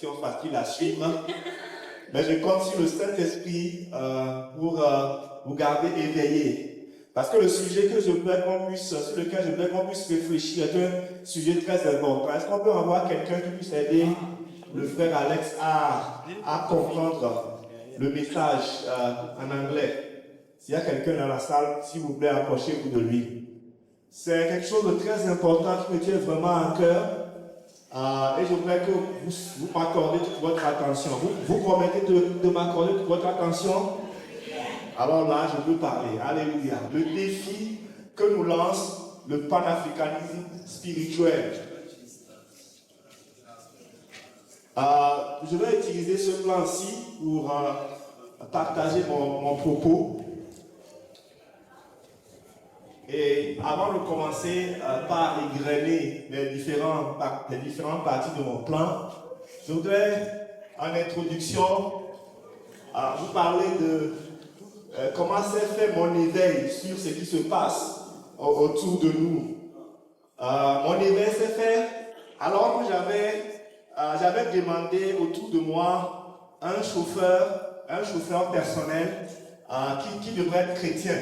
question facile à suivre. Mais je compte sur le Saint-Esprit pour vous garder éveillés. Parce que le sujet sur lequel je voudrais qu'on puisse réfléchir est un sujet très important. Est-ce qu'on peut avoir quelqu'un qui puisse aider le frère Alex à comprendre le message en anglais? S'il y a quelqu'un dans la salle, s'il vous plaît, approchez-vous de lui. C'est quelque chose de très important qui me tient vraiment à cœur. Et je voudrais que vous m'accordez toute votre attention. Vous promettez de m'accorder toute votre attention? Alors là, je veux parler. Alléluia. Le défi que nous lance le panafricanisme spirituel. Je vais utiliser ce plan-ci pour partager mon propos. Et avant de commencer par égrener les différentes parties de mon plan, je voudrais en introduction vous parler de comment s'est fait mon éveil sur ce qui se passe autour de nous. Mon éveil s'est fait alors que j'avais demandé autour de moi un chauffeur personnel qui devrait être chrétien.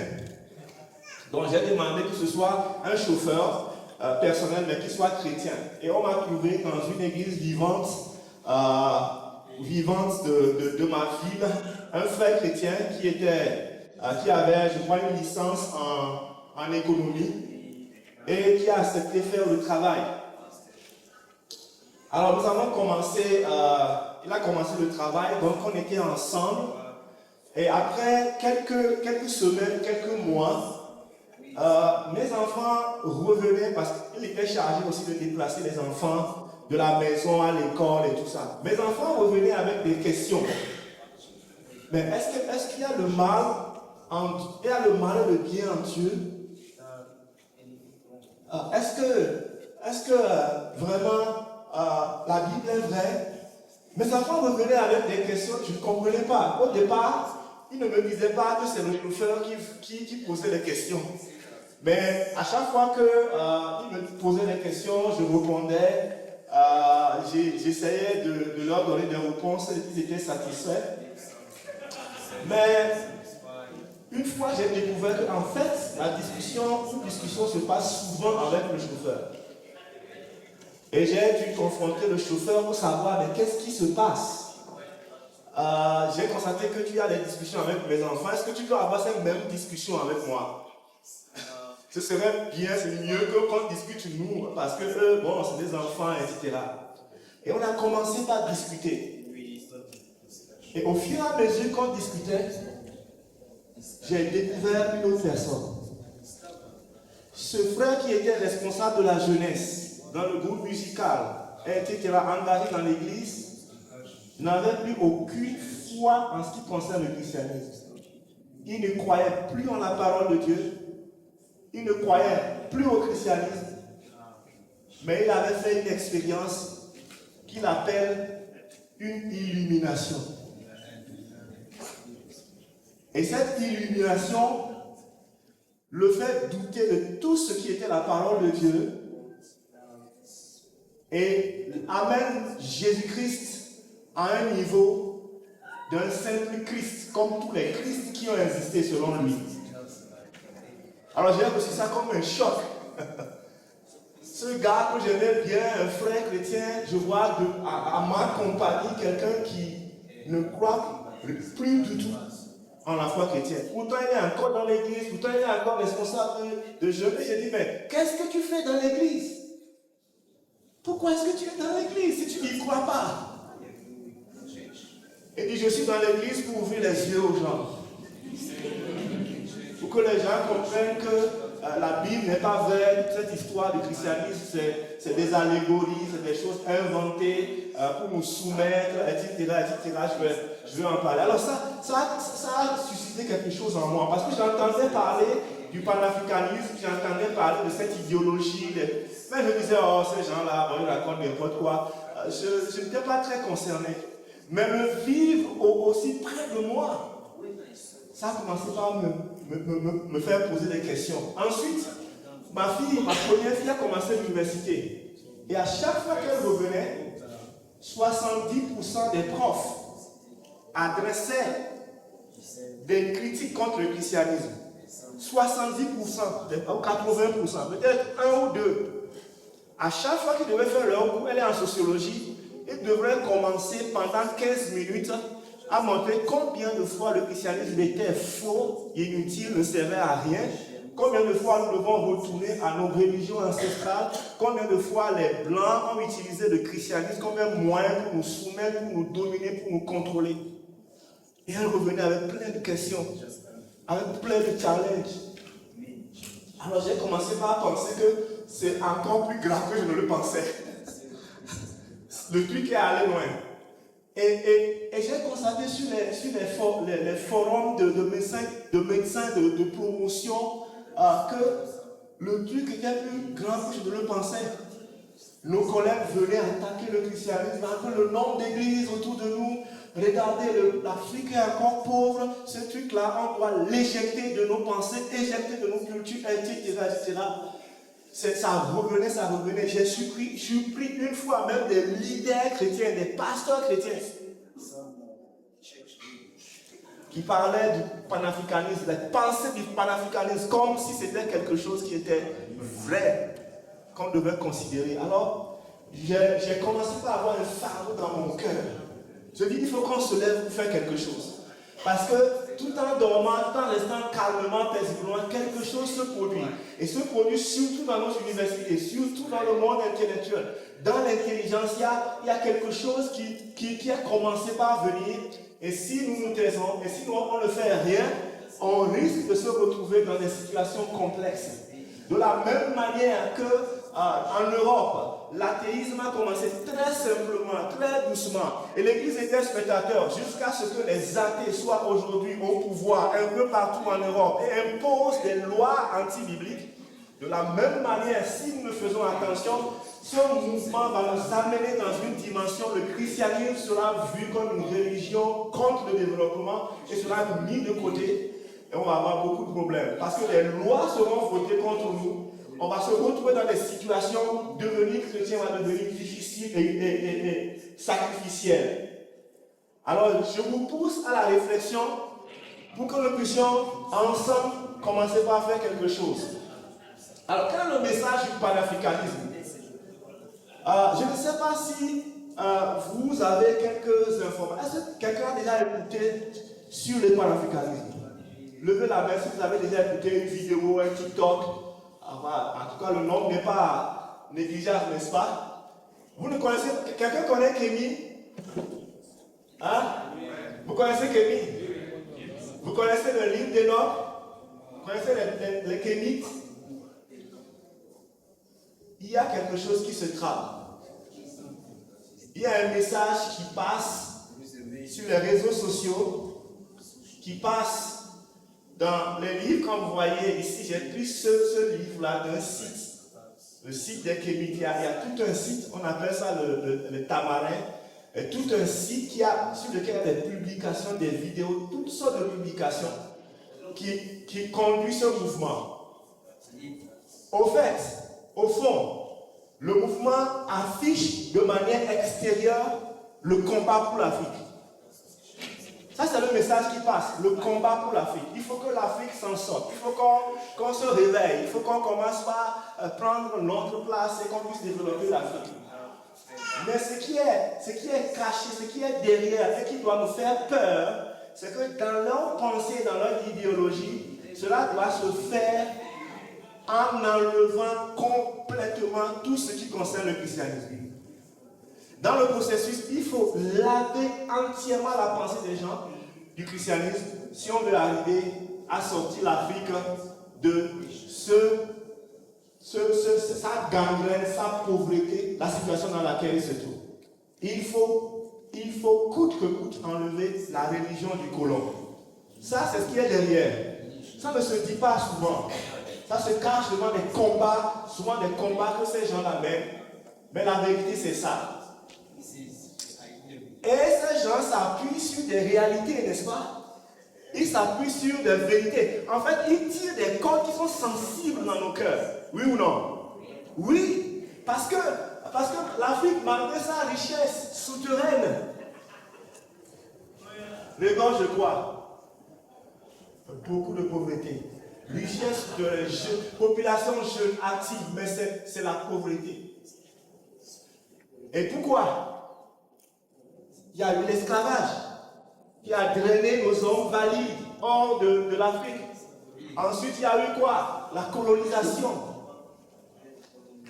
Donc j'ai demandé que ce soit un chauffeur personnel, mais qui soit chrétien. Et on m'a trouvé dans une église vivante de ma ville, un frère chrétien qui avait, je crois, une licence en économie et qui a accepté faire le travail. Alors nous avons commencé, il a commencé le travail, donc on était ensemble. Et après quelques semaines, quelques mois, mes enfants revenaient parce qu'il était chargé aussi de déplacer les enfants de la maison à l'école et tout ça. Mes enfants revenaient avec des questions. Mais est-ce qu'il y a le mal et le bien en Dieu? Est-ce que vraiment la Bible est vraie? Mes enfants revenaient avec des questions que je ne comprenais pas. Au départ, ils ne me disaient pas que c'est le chauffeur qui posait les questions. Mais à chaque fois qu'ils me posaient des questions, je répondais. J'essayais de leur donner des réponses, ils étaient satisfaits. Mais une fois, j'ai découvert qu'en fait, une discussion se passe souvent avec le chauffeur. Et j'ai dû confronter le chauffeur pour savoir mais qu'est-ce qui se passe. J'ai constaté que tu as des discussions avec mes enfants. Est-ce que tu dois avoir cette même discussion avec moi? Ce serait bien, c'est mieux que qu'on discute nous, parce que eux, bon, c'est des enfants, etc. Et on a commencé par discuter. Et au fur et à mesure qu'on discutait, j'ai découvert une autre personne. Ce frère qui était responsable de la jeunesse, dans le groupe musical, etc., engagé dans l'église, n'avait plus aucune foi en ce qui concerne le christianisme. Il ne croyait plus en la parole de Dieu. Il ne croyait plus au christianisme, mais il avait fait une expérience qu'il appelle une illumination. Et cette illumination le fait douter de tout ce qui était la parole de Dieu et amène Jésus-Christ à un niveau d'un simple Christ, comme tous les Christ qui ont existé selon lui. Alors j'ai reçu ça comme un choc. Ce gars que j'aimais bien, un frère chrétien, je vois à ma compagnie quelqu'un qui ne croit plus du tout en la foi chrétienne. Pourtant il est encore dans l'église, pourtant il est encore responsable de jeunes. Et j'ai dit, mais qu'est-ce que tu fais dans l'église? Pourquoi est-ce que tu es dans l'église si tu n'y crois pas? Il dit, je suis dans l'église pour ouvrir les yeux aux gens. Pour que les gens comprennent que la Bible n'est pas vraie, cette histoire du christianisme, c'est des allégories, c'est des choses inventées pour nous soumettre, etc. Je vais en parler. Alors ça a suscité quelque chose en moi, parce que j'entendais parler du panafricanisme, j'entendais parler de cette idéologie, mais je me disais, oh, ces gens-là, bon, ils racontent n'importe quoi. Je n'étais pas très concerné. Mais le vivre aussi près de moi, ça a commencé par me faire poser des questions. Ensuite, ma première fille a commencé l'université. Et à chaque fois qu'elle revenait, 70% des profs adressaient des critiques contre le christianisme. 70% ou 80%, peut-être un ou deux. À chaque fois qu'ils devaient faire leur cours, elle est en sociologie, ils devraient commencer pendant 15 minutes à montrer combien de fois le christianisme était faux, inutile, ne servait à rien. Combien de fois nous devons retourner à nos religions ancestrales? Combien de fois les Blancs ont utilisé le christianisme comme un moyen pour nous soumettre, pour nous dominer, pour nous contrôler? Et elle revenait avec plein de questions, avec plein de challenges. Alors j'ai commencé par penser que c'est encore plus grave que je ne le pensais. Le truc est allé loin. Et j'ai constaté sur les forums de médecins de promotion que le truc était plus grand que je ne le pensais. Nos collègues venaient attaquer le christianisme, avec le nombre d'églises autour de nous. Regardez, l'Afrique est encore pauvre. Ce truc-là, on doit l'éjecter de nos pensées, éjecter de nos cultures, etc. Ça revenait. J'ai surpris une fois même des leaders chrétiens, des pasteurs chrétiens qui parlaient du panafricanisme, des pensées du panafricanisme, comme si c'était quelque chose qui était vrai, qu'on devait considérer. Alors, j'ai commencé par avoir un fardeau dans mon cœur. Je dis, il faut qu'on se lève pour faire quelque chose. Parce que tout en dormant, tout en restant calmement, paisiblement, quelque chose se produit. Et se produit surtout dans nos universités, surtout dans le monde intellectuel. Dans l'intelligence, il y a quelque chose qui a commencé par venir. Et si nous nous taisons, et si nous on ne fait rien, on risque de se retrouver dans des situations complexes. De la même manière qu'en Europe, l'athéisme a commencé très simplement, très doucement. Et l'Église était spectateur jusqu'à ce que les athées soient aujourd'hui au pouvoir un peu partout en Europe et imposent des lois anti-bibliques. De la même manière, si nous ne faisons attention, ce mouvement va nous amener dans une dimension, le christianisme sera vu comme une religion contre le développement et sera mis de côté. Et on va avoir beaucoup de problèmes. Parce que les lois seront votées contre nous. On va se retrouver dans des situations, devenir chrétien va devenir difficile et sacrificiel. Alors, je vous pousse à la réflexion pour que nous puissions ensemble commencer par faire quelque chose. Alors, quel est le message du panafricanisme? Je ne sais pas si vous avez quelques informations. Est-ce que quelqu'un a déjà écouté sur le panafricanisme? Levez la main si vous avez déjà écouté une vidéo, un TikTok. En tout cas, le nombre n'est pas négligeable, n'est-ce pas? Vous ne connaissez pas? Quelqu'un connaît Kémy? Hein? Vous connaissez Kémy? Vous connaissez le livre d'Enoch? Vous connaissez les Kémites? Il y a quelque chose qui se trame. Il y a un message qui passe sur les réseaux sociaux, qui passe dans les livres, comme vous voyez ici. J'ai pris ce livre-là d'un site, le site des Kémites. Il y a tout un site, on appelle ça le Tamarin, et tout un site sur lequel il y a des publications, des vidéos, toutes sortes de publications qui conduisent ce mouvement. Au fond, le mouvement affiche de manière extérieure le combat pour l'Afrique. Ça, c'est le message qui passe, le combat pour l'Afrique. Il faut que l'Afrique s'en sorte. Il faut qu'on se réveille. Il faut qu'on commence par prendre notre place et qu'on puisse développer l'Afrique. Mais ce qui est caché, ce qui est derrière et qui doit nous faire peur, c'est que dans leur pensée, dans leur idéologie, cela doit se faire en enlevant complètement tout ce qui concerne le christianisme. Dans le processus, il faut laver entièrement la pensée des gens du christianisme si on veut arriver à sortir l'Afrique de sa gangrène, sa pauvreté, la situation dans laquelle il se trouve. Il faut coûte que coûte enlever la religion du colon. Ça, c'est ce qui est derrière. Ça ne se dit pas souvent. Ça se cache devant des combats, souvent des combats que ces gens-là mènent. Mais la vérité, c'est ça. Et ces gens s'appuient sur des réalités, n'est-ce pas? Ils s'appuient sur des vérités. En fait, ils tirent des cordes qui sont sensibles dans nos cœurs. Oui ou non? Oui, parce que Parce que l'Afrique, malgré sa richesse souterraine, regorge de quoi? Beaucoup de pauvreté. Richesse de population jeune active, mais c'est la pauvreté. Et pourquoi? Il y a eu l'esclavage qui a drainé nos hommes valides hors de l'Afrique. Ensuite, il y a eu quoi? La colonisation.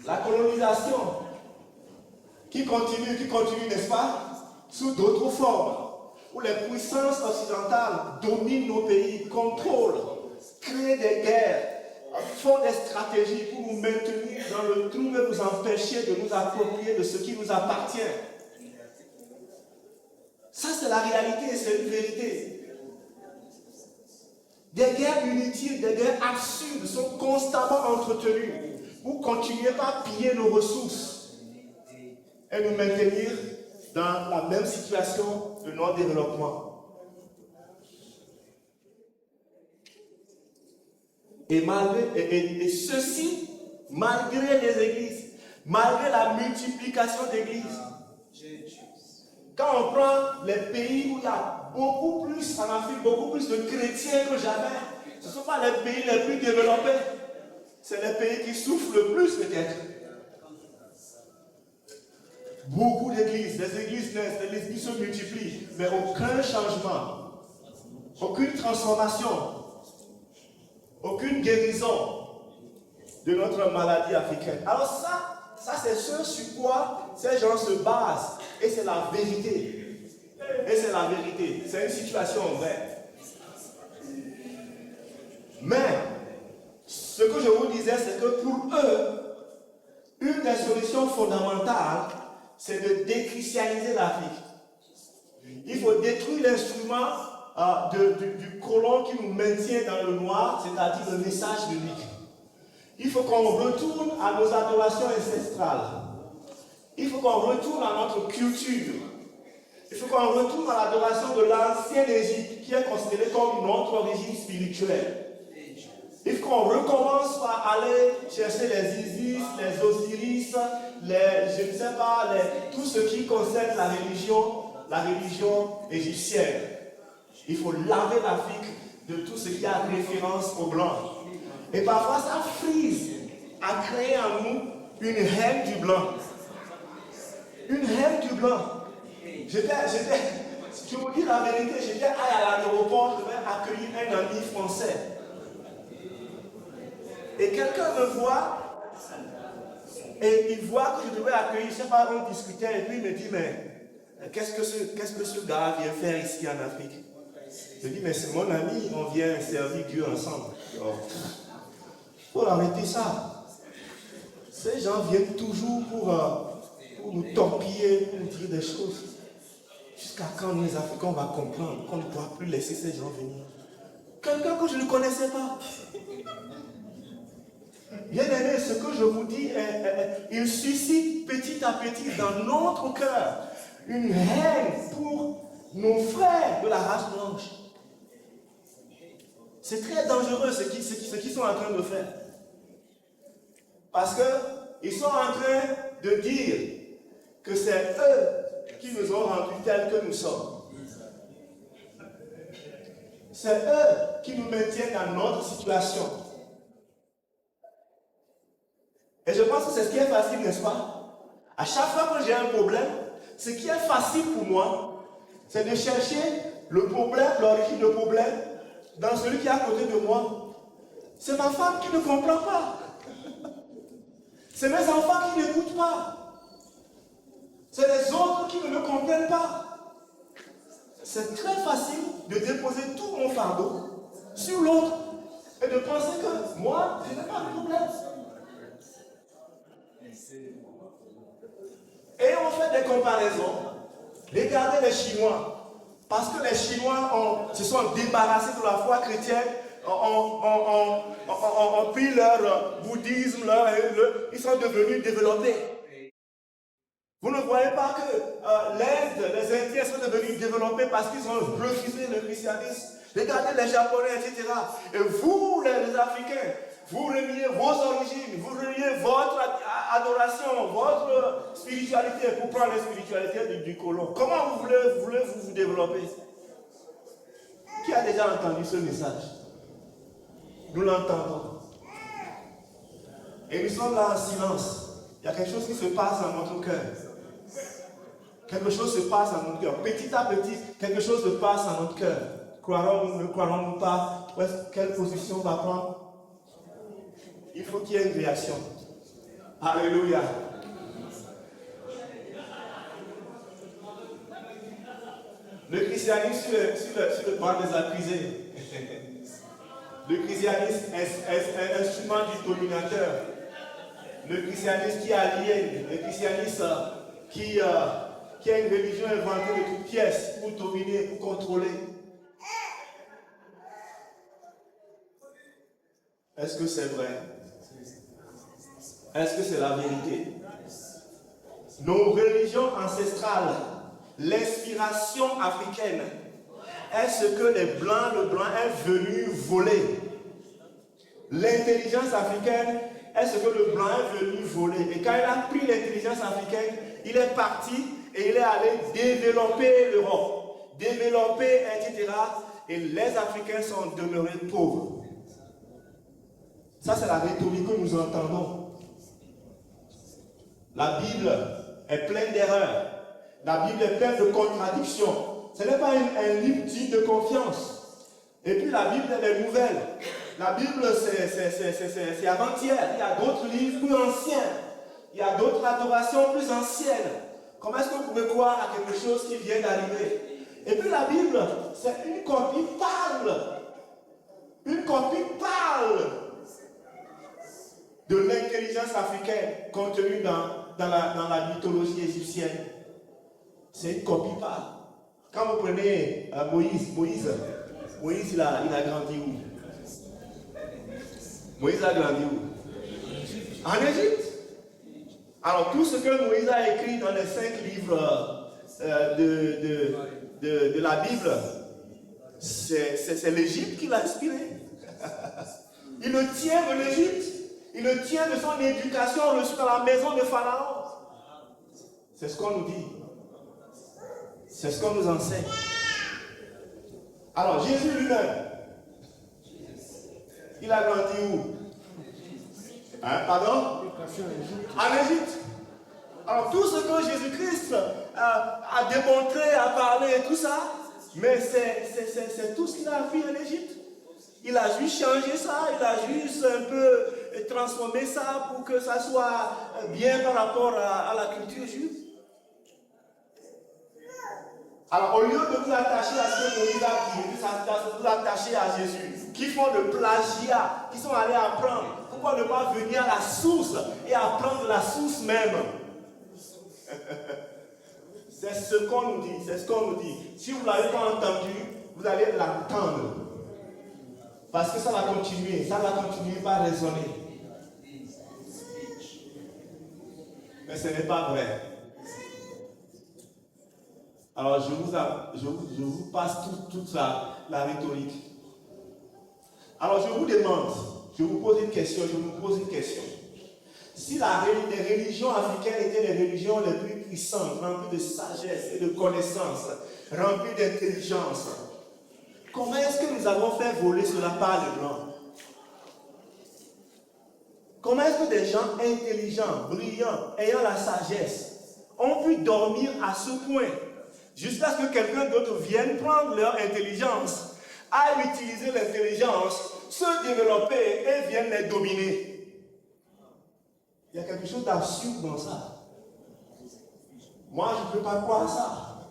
La colonisation qui continue, n'est-ce pas? Sous d'autres formes, où les puissances occidentales dominent nos pays, contrôlent, créent des guerres, font des stratégies pour nous maintenir dans le trou et nous empêcher de nous approprier de ce qui nous appartient. Ça, c'est la réalité, c'est une vérité. Des guerres inutiles, des guerres absurdes sont constamment entretenues pour continuer à piller nos ressources et nous maintenir dans la même situation de non-développement. Et ceci, malgré les églises, malgré la multiplication d'églises. Quand on prend les pays où il y a beaucoup plus, en Afrique, beaucoup plus de chrétiens que jamais, ce ne sont pas les pays les plus développés, c'est les pays qui souffrent le plus peut-être. Beaucoup d'églises, les églises naissent, les églises se multiplient, mais aucun changement, aucune transformation, aucune guérison de notre maladie africaine. Alors ça c'est ce sur quoi ces gens se basent, et c'est la vérité. Et c'est la vérité, c'est une situation vraie. Mais, ce que je vous disais, c'est que pour eux, une des solutions fondamentales, c'est de déchristianiser l'Afrique. Il faut détruire l'instrument du colon qui nous maintient dans le noir, c'est-à-dire le message biblique. Il faut qu'on retourne à nos adorations ancestrales. Il faut qu'on retourne à notre culture. Il faut qu'on retourne à l'adoration de l'ancienne Égypte, qui est considérée comme notre origine spirituelle. Il faut qu'on recommence par aller chercher les Isis, les Osiris, je ne sais pas, tout ce qui concerne la religion égyptienne. Il faut laver l'Afrique de tout ce qui a référence au blanc. Et parfois, ça frise à créer en nous une haine du blanc. Une haine du blanc. Je vous dis la vérité, j'étais à l'aéroport, je vais accueillir un ami français. Et quelqu'un me voit, et il voit que je devais accueillir, je ne sais pas, on discutait, et puis il me dit, mais qu'est-ce que ce gars vient faire ici en Afrique? Je dis, mais c'est mon ami, on vient servir Dieu ensemble. Il faut arrêter ça. Ces gens viennent toujours pour nous torpiller, pour nous dire des choses. Jusqu'à quand nous, les Africains, on va comprendre qu'on ne doit plus laisser ces gens venir. Quelqu'un que je ne connaissais pas. Bien aimé, ce que je vous dis, il suscite petit à petit dans notre cœur une haine pour nos frères de la race blanche. C'est très dangereux ce qu'ils sont en train de faire. Parce qu'ils sont en train de dire que c'est eux qui nous ont rendus tels que nous sommes. C'est eux qui nous maintiennent dans notre situation. Et je pense que c'est ce qui est facile, n'est-ce pas? À chaque fois que j'ai un problème, ce qui est facile pour moi, c'est de chercher le problème, l'origine du problème, dans celui qui est à côté de moi. C'est ma femme qui ne comprend pas. C'est mes enfants qui n'écoutent pas. C'est les autres qui ne me comprennent pas. C'est très facile de déposer tout mon fardeau sur l'autre et de penser que moi, je n'ai pas de problème. Et on fait des comparaisons. Regardez les Chinois. Parce que les Chinois se sont débarrassés de la foi chrétienne, ont pris leur bouddhisme, ils sont devenus développés. Vous ne voyez pas que l'Inde, les Indiens sont devenus développés parce qu'ils ont refusé le christianisme. Regardez les Japonais, etc. Et vous, les Africains, Vous reniez vos origines, vous reniez votre adoration, votre spiritualité pour prendre la spiritualité du colon. Comment vous voulez vous développer? Qui a déjà entendu ce message? Nous l'entendons. Et nous sommes là en silence. Il y a quelque chose qui se passe dans notre cœur. Quelque chose se passe dans notre cœur. Petit à petit, quelque chose se passe dans notre cœur. Croirons-nous, ne croirons-nous pas? Quelle position on va prendre? Il faut qu'il y ait une réaction. Alléluia. Le christianisme sur le banc des accusés. Le christianisme est un instrument du dominateur. Le christianisme qui aliène. Le christianisme qui a une religion inventée de toutes pièces pour dominer, pour contrôler. Est-ce que c'est vrai? Est-ce que c'est la vérité? Nos religions ancestrales, l'inspiration africaine, est-ce que le blanc est venu voler? L'intelligence africaine, est-ce que le blanc est venu voler? Et quand il a pris l'intelligence africaine, il est parti et il est allé développer l'Europe, développer, etc. Et les Africains sont demeurés pauvres. Ça, c'est la rhétorique que nous entendons. La Bible est pleine d'erreurs. La Bible est pleine de contradictions. Ce n'est pas un livre digne de confiance. Et puis la Bible, elle est nouvelle. La Bible, c'est avant-hier. Il y a d'autres livres plus anciens. Il y a d'autres adorations plus anciennes. Comment est-ce que vous pouvez croire à quelque chose qui vient d'arriver? Et puis la Bible, c'est une copie pâle. Une copie pâle de l'intelligence africaine contenue dans la mythologie égyptienne. C'est une copie pâle. Quand vous prenez Moïse, il a grandi où? Moïse a grandi où? En Égypte. Alors tout ce que Moïse a écrit dans les 5 livres de la Bible, c'est l'Égypte qui l'a inspiré. Il le tient de l'Égypte. Il le tient de son éducation reçue dans la maison de Pharaon. C'est ce qu'on nous dit. C'est ce qu'on nous enseigne. Alors Jésus lui-même, il a grandi où? Pardon? En Égypte. Alors tout ce que Jésus-Christ a démontré, a parlé et tout ça, mais c'est tout ce qu'il a appris en Égypte. Il a juste changé ça, il a juste un peu transformé ça pour que ça soit bien par rapport à la culture juive. Alors au lieu de vous attacher à ce que Moïse a dit, vous attacher à Jésus, qui font le plagiat, qui sont allés apprendre. Pourquoi ne pas venir à la source et apprendre la source même? C'est ce qu'on nous dit, c'est ce qu'on nous dit. Si vous ne l'avez pas entendu, vous allez l'entendre. Parce que ça va continuer par résonner. Mais ce n'est pas vrai. Alors je vous passe toute la rhétorique. Alors je vous demande, je vous pose une question, Si les religions africaines étaient les religions les plus puissantes, remplies de sagesse et de connaissances, remplies d'intelligence, comment est-ce que nous avons fait voler cela par les Blancs? Comment est-ce que des gens intelligents, brillants, ayant la sagesse, ont pu dormir à ce point, jusqu'à ce que quelqu'un d'autre vienne prendre leur intelligence, à utiliser l'intelligence, se développer et vienne les dominer? Il y a quelque chose d'absurde dans ça. Moi, je ne peux pas croire ça.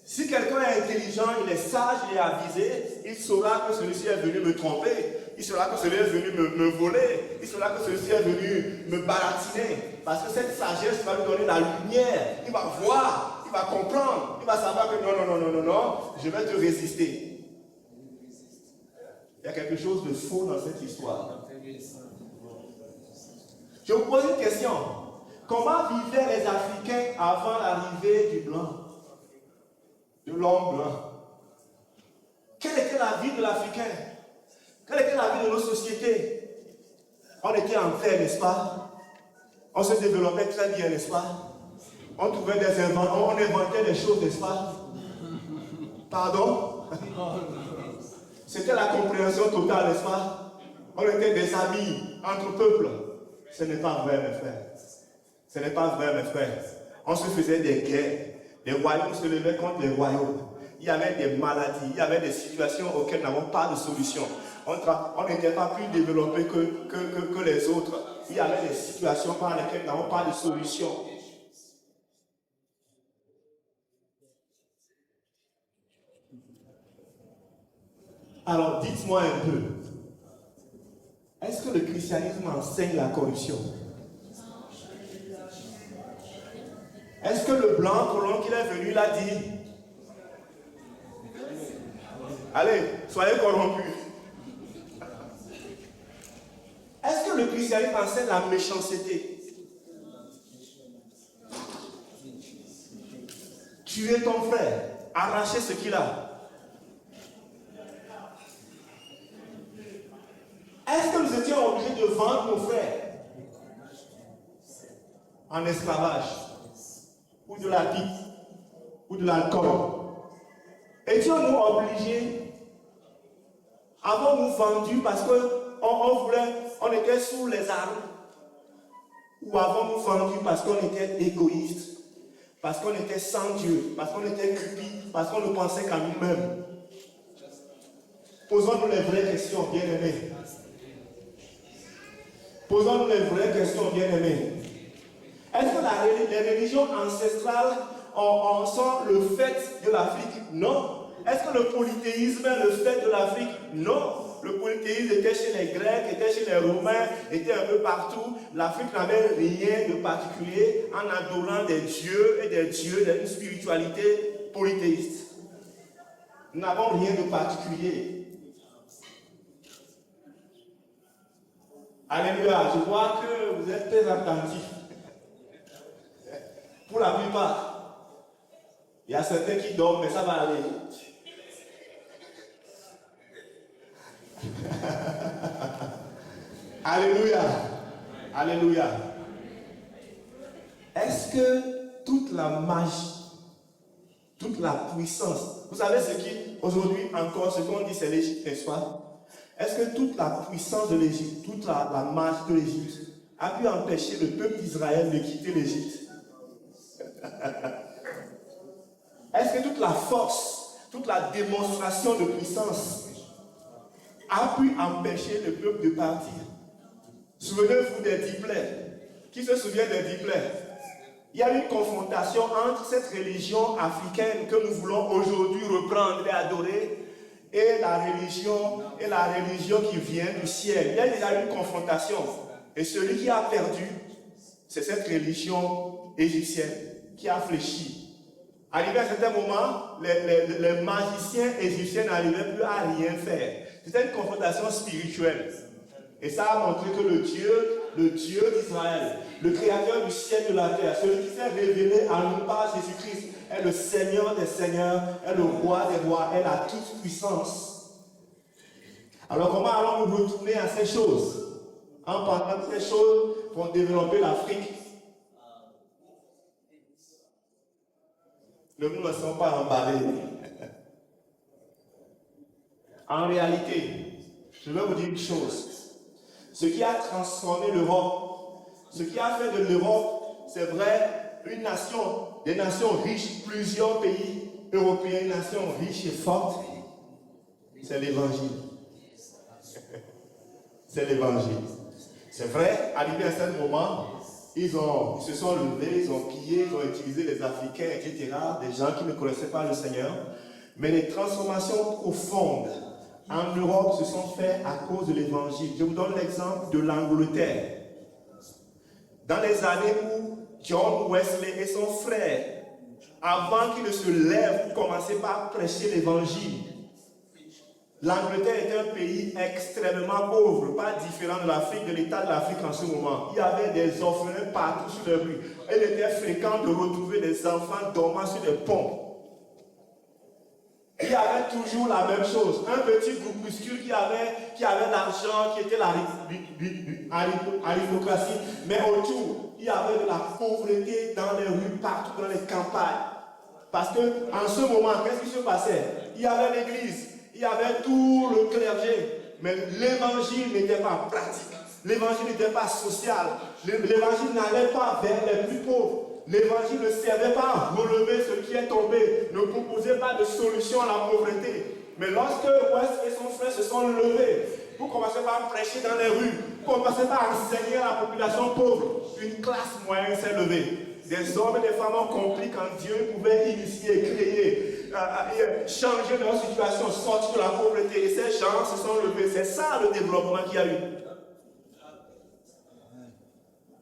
Si quelqu'un est intelligent, il est sage, il est avisé, il saura que celui-ci est venu me tromper, il saura que celui-ci est venu me voler, il saura que celui-ci est venu me baratiner. Parce que cette sagesse va lui donner la lumière, il va voir, il va comprendre, il va savoir que non, je vais te résister. Il y a quelque chose de faux dans cette histoire. Je vous pose une question. Comment vivaient les Africains avant l'arrivée du blanc? De l'homme blanc. Quelle était la vie de l'Africain? Quelle était la vie de nos sociétés? On était en paix, n'est-ce pas? On se développait très bien, n'est-ce pas? On trouvait des inventions, on inventait des choses, n'est-ce pas? Pardon? C'était la compréhension totale, n'est-ce pas? On était des amis entre peuples. Ce n'est pas vrai, mes frères. Ce n'est pas vrai, mes frères. On se faisait des guerres. Les royaumes se levaient contre les royaumes. Il y avait des maladies, il y avait des situations auxquelles nous n'avons pas de solution. On n'était pas plus développés que les autres. Il y avait des situations par lesquelles nous n'avons pas de solution. Alors, dites-moi un peu. Est-ce que le christianisme enseigne la corruption? Est-ce que le blanc, pendant qu'il est venu, l'a dit? Allez, soyez corrompus. Est-ce que le christianisme enseigne la méchanceté? Tuer ton frère, arracher ce qu'il a. Est-ce que nous étions obligés de vendre nos frères en esclavage, ou de la pipe, ou de l'alcool? Étions-nous obligés? Avons-nous vendu parce qu'on était sous les armes? Ou avons-nous vendu parce qu'on était égoïste, parce qu'on était sans Dieu, parce qu'on était cupide, parce qu'on ne pensait qu'à nous-mêmes? Posons-nous les vraies questions, bien-aimés. Posons-nous les vraies questions, bien-aimés. Est-ce que les religions ancestrales sont le fait de l'Afrique? Non. Est-ce que le polythéisme est le fait de l'Afrique? Non. Le polythéisme était chez les Grecs, était chez les Romains, était un peu partout. L'Afrique n'avait rien de particulier en adorant des dieux et des dieux d'une spiritualité polythéiste. Nous n'avons rien de particulier. Alléluia, je vois que vous êtes très attentifs. Pour la plupart, il y a certains qui dorment, mais ça va aller. Alléluia, alléluia. Est-ce que toute la magie, toute la puissance, vous savez ce qui, aujourd'hui encore, ce qu'on dit c'est l'Égypte, n'est-ce pas? Est-ce que toute la puissance de l'Égypte, toute la magie de l'Égypte a pu empêcher le peuple d'Israël de quitter l'Égypte? Est-ce que toute la force, toute la démonstration de puissance a pu empêcher le peuple de partir? Souvenez-vous des 10 plaies. Qui se souvient des 10 plaies? Il y a une confrontation entre cette religion africaine que nous voulons aujourd'hui reprendre et adorer et la religion qui vient du ciel. Il y a déjà une confrontation. Et celui qui a perdu, c'est cette religion égyptienne qui a fléchi. Arrivé à un certain moment, les magiciens égyptiens n'arrivaient plus à rien faire. C'était une confrontation spirituelle. Et ça a montré que le Dieu d'Israël, le créateur du ciel et de la terre, celui qui s'est révélé à nous par Jésus-Christ, est le Seigneur des seigneurs, est le roi des rois, est la toute puissance. Alors comment allons-nous retourner à ces choses? En parlant de ces choses pour développer l'Afrique. Ne nous laissons pas emballer. En réalité, je vais vous dire une chose. Ce qui a transformé l'Europe, ce qui a fait de l'Europe, c'est vrai, une nation, des nations riches, plusieurs pays européens, une nation riche et forte, c'est l'Évangile. C'est l'Évangile. C'est vrai, arrivé à un certain moment, ils se sont levés, ils ont pillé, ils ont utilisé les Africains, etc., des gens qui ne connaissaient pas le Seigneur. Mais les transformations profondes en Europe se sont faites à cause de l'Évangile. Je vous donne l'exemple de l'Angleterre. Dans les années où John Wesley et son frère, avant qu'ils ne se lèvent pour commencer par prêcher l'Évangile, l'Angleterre était un pays extrêmement pauvre, pas différent de l'Afrique, de l'état de l'Afrique en ce moment. Il y avait des orphelins partout sur les rues. Il était fréquent de retrouver des enfants dormant sur des ponts. il y avait toujours la même chose. Un petit groupuscule qui avait l'argent, qui était l'aristocratie, mais autour, il y avait de la pauvreté dans les rues, partout dans les campagnes. Parce qu'en ce moment, qu'est-ce qui se passait? Il y avait l'église, il y avait tout le clergé, mais l'évangile n'était pas pratique. L'évangile n'était pas social. L'évangile n'allait pas vers les plus pauvres. L'évangile ne servait pas à relever ce qui est tombé, ne proposait pas de solution à la pauvreté. Mais lorsque West et son frère se sont levés pour commencer par prêcher dans les rues, pour commencer par enseigner à la population pauvre, une classe moyenne s'est levée. Des hommes et des femmes ont compris qu'en Dieu pouvait initier, créer, changer leur situation, sortir de la pauvreté. Et ces gens se sont levés. C'est ça le développement qu'il y a eu.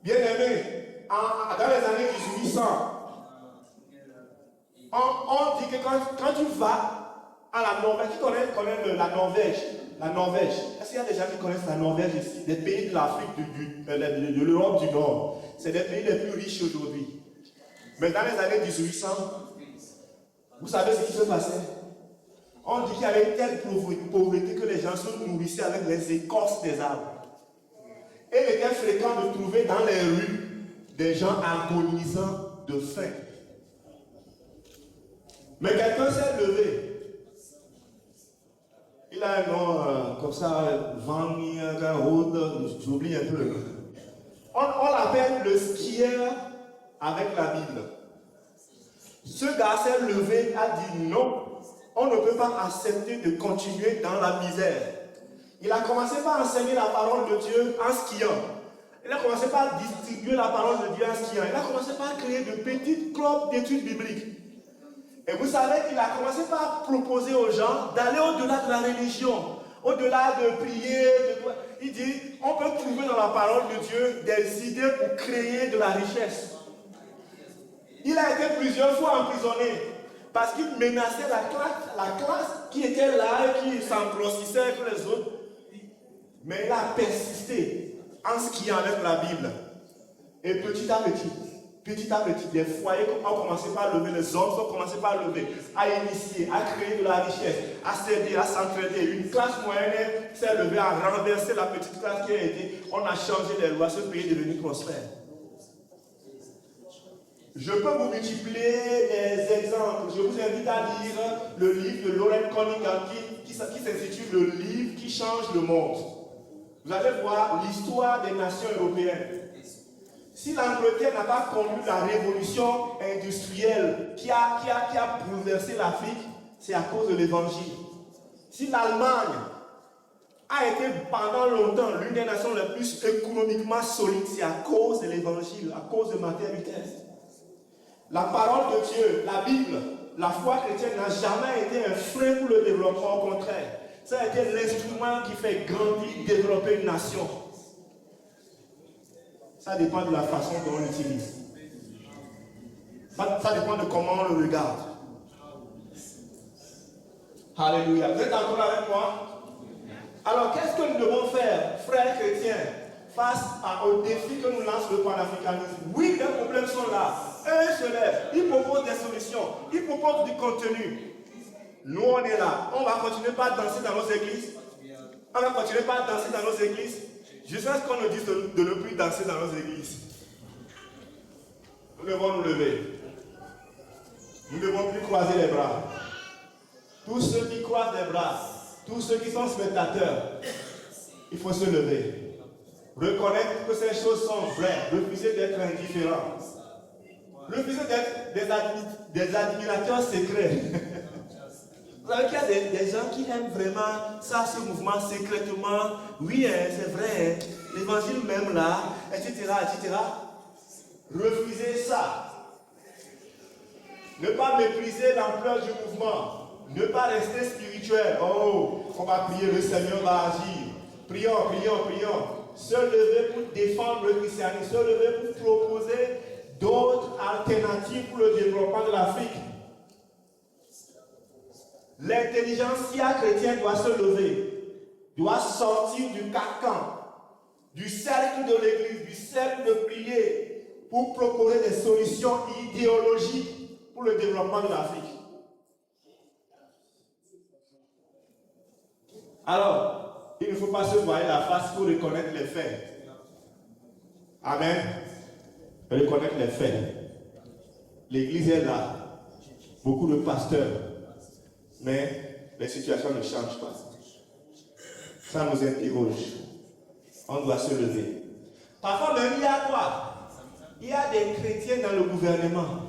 Bien aimé, dans les années 1800, on dit que quand tu vas à la Norvège, qui connaît la Norvège, est-ce qu'il y a des gens qui connaissent la Norvège ici? Des pays de l'Afrique, de l'Europe du Nord. C'est des pays les plus riches aujourd'hui. Mais dans les années 1800, vous savez ce qui se passait? On dit qu'il y avait une telle pauvreté que les gens se nourrissaient avec les écorces des arbres. Et il était fréquent de trouver dans les rues des gens agonisant de faim. Mais quelqu'un s'est levé. Il a un nom comme ça, Van Niergaard, j'oublie un peu. On l'appelle le skieur avec la Bible. Ce gars s'est levé, a dit non, on ne peut pas accepter de continuer dans la misère. Il a commencé par enseigner la parole de Dieu en skiant. Il a commencé par distribuer la parole de Dieu en skiant. Il a commencé par créer de petites clubs d'études bibliques. Et vous savez qu'il a commencé par proposer aux gens d'aller au-delà de la religion, au-delà de prier. Il dit, on peut trouver dans la parole de Dieu des idées pour créer de la richesse. Il a été plusieurs fois emprisonné parce qu'il menaçait la classe qui était là et qui s'engrossissait avec les autres. Mais il a persisté en skiant avec la Bible. Et petit à petit, des foyers ont commencé par lever, les hommes ont commencé par lever, à initier, à créer de la richesse, à servir, à s'entraider. Une classe moyenne s'est levée à renverser la petite classe qui a été. On a changé les lois, ce pays est devenu prospère. Je peux vous multiplier des exemples. Je vous invite à lire le livre de Loren Cunningham qui s'intitule Le livre qui change le monde. Vous allez voir l'histoire des nations européennes. Si l'Angleterre n'a pas connu la révolution industrielle qui a bouleversé l'Afrique, c'est à cause de l'évangile. Si l'Allemagne a été pendant longtemps l'une des nations les plus économiquement solides, c'est à cause de l'évangile, à cause de Martin Luther. La parole de Dieu, la Bible, la foi chrétienne n'a jamais été un frein pour le développement, au contraire. Ça a été l'instrument qui fait grandir, développer une nation. Ça dépend de la façon dont on l'utilise. Ça dépend de comment on le regarde. Alléluia. Vous êtes encore avec moi? Alors, qu'est-ce que nous devons faire, frères chrétiens, face au défi que nous lance le panafricanisme? Oui, les problèmes sont là. Eux se lèvent, ils proposent des solutions, ils proposent du contenu. Nous, on est là. On va continuer par danser dans nos églises. On va continuer par danser dans nos églises. Jusqu'à ce qu'on nous dise de ne plus danser dans nos églises. Nous devons nous lever. Nous ne devons plus croiser les bras. Tous ceux qui croisent les bras, tous ceux qui sont spectateurs, il faut se lever. Reconnaître que ces choses sont vraies. Refuser d'être indifférent. Refuser d'être des admirateurs secrets. Vous savez qu'il y a des gens qui aiment vraiment ça, ce mouvement secrètement. Oui, c'est vrai, l'évangile même là, etc., etc. Refusez ça. Ne pas mépriser l'ampleur du mouvement. Ne pas rester spirituel. Oh, on va prier, le Seigneur va agir. Prions, prions, prions. Se lever pour défendre le christianisme. Se lever pour proposer d'autres alternatives pour le développement de l'Afrique. L'intelligentsia chrétienne doit se lever, doit sortir du carcan, du cercle de l'église, du cercle de prière, pour proposer des solutions idéologiques pour le développement de l'Afrique. Alors, il ne faut pas se voiler la face pour reconnaître les faits. Amen. Reconnaître les faits. L'église est là. Beaucoup de pasteurs. Mais les situations ne changent pas. Ça nous interroge. On doit se lever. Parfois même, il y a quoi? Il y a des chrétiens dans le gouvernement.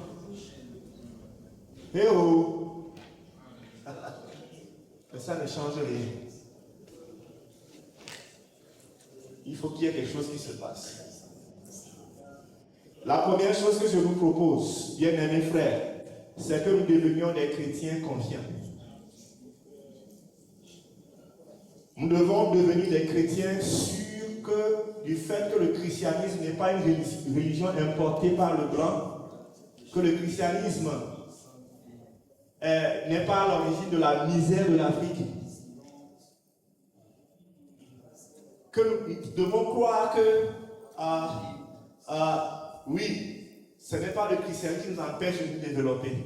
Eh oh! Mais ça ne change rien. Il faut qu'il y ait quelque chose qui se passe. La première chose que je vous propose, bien-aimés frères, c'est que nous devenions des chrétiens confiants. Nous devons devenir des chrétiens sûrs du fait que le christianisme n'est pas une religion importée par le blanc, que le christianisme n'est pas à l'origine de la misère de l'Afrique, que nous devons croire que oui, ce n'est pas le christianisme qui nous empêche de nous développer,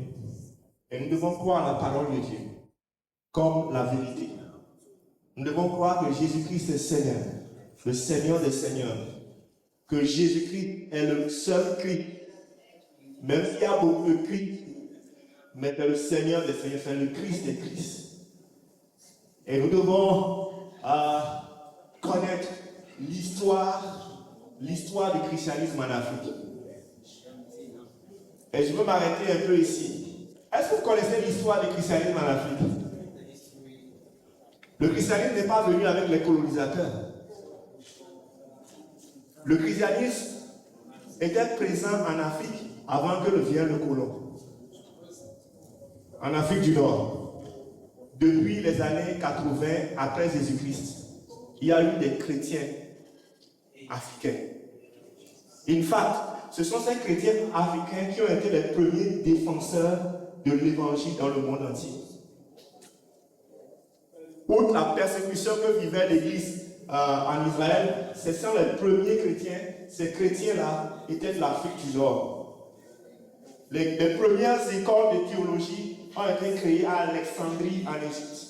et nous devons croire la parole de Dieu comme la vérité. Nous devons croire que Jésus-Christ est Seigneur, le Seigneur des Seigneurs, que Jésus-Christ est le seul Christ, même s'il y a beaucoup de Christ, mais que le Seigneur des Seigneurs, c'est le Christ des Christ. Et nous devons connaître l'histoire du christianisme en Afrique. Et je veux m'arrêter un peu ici. Est-ce que vous connaissez l'histoire du christianisme en Afrique? Le christianisme n'est pas venu avec les colonisateurs. Le christianisme était présent en Afrique avant que ne vienne le colon. En Afrique du Nord, depuis les années 80 après Jésus-Christ, il y a eu des chrétiens africains. In fact, ce sont ces chrétiens africains qui ont été les premiers défenseurs de l'évangile dans le monde entier. Outre la persécution que vivait l'Église en Israël, ce sont les premiers chrétiens. Ces chrétiens-là étaient de l'Afrique du Nord. Les premières écoles de théologie ont été créées à Alexandrie, en Égypte.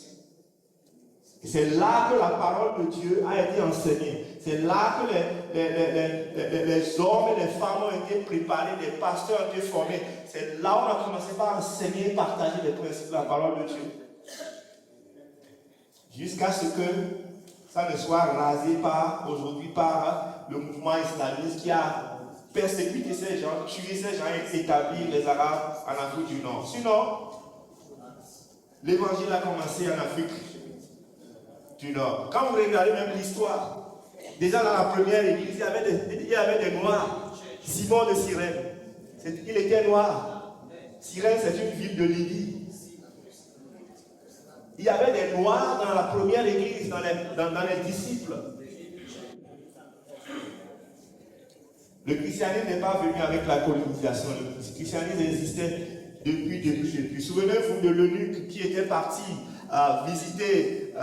C'est là que la parole de Dieu a été enseignée. C'est là que les hommes et les femmes ont été préparés, les pasteurs ont été formés. C'est là où on a commencé par enseigner et partager les principes de la parole de Dieu. Jusqu'à ce que ça ne soit rasé aujourd'hui par le mouvement islamiste qui a persécuté ces gens, tué ces gens et établi les Arabes en Afrique du Nord. Sinon, l'évangile a commencé en Afrique du Nord. Quand vous regardez même l'histoire, déjà dans la première église, il y avait des Noirs. Simon de Cyrène, il était noir. Cyrène, c'est une ville de Libye. Il y avait des Noirs dans la première église, dans les disciples. Le christianisme n'est pas venu avec la colonisation. Le christianisme existait depuis. Souvenez-vous de l'eunuque qui était parti visiter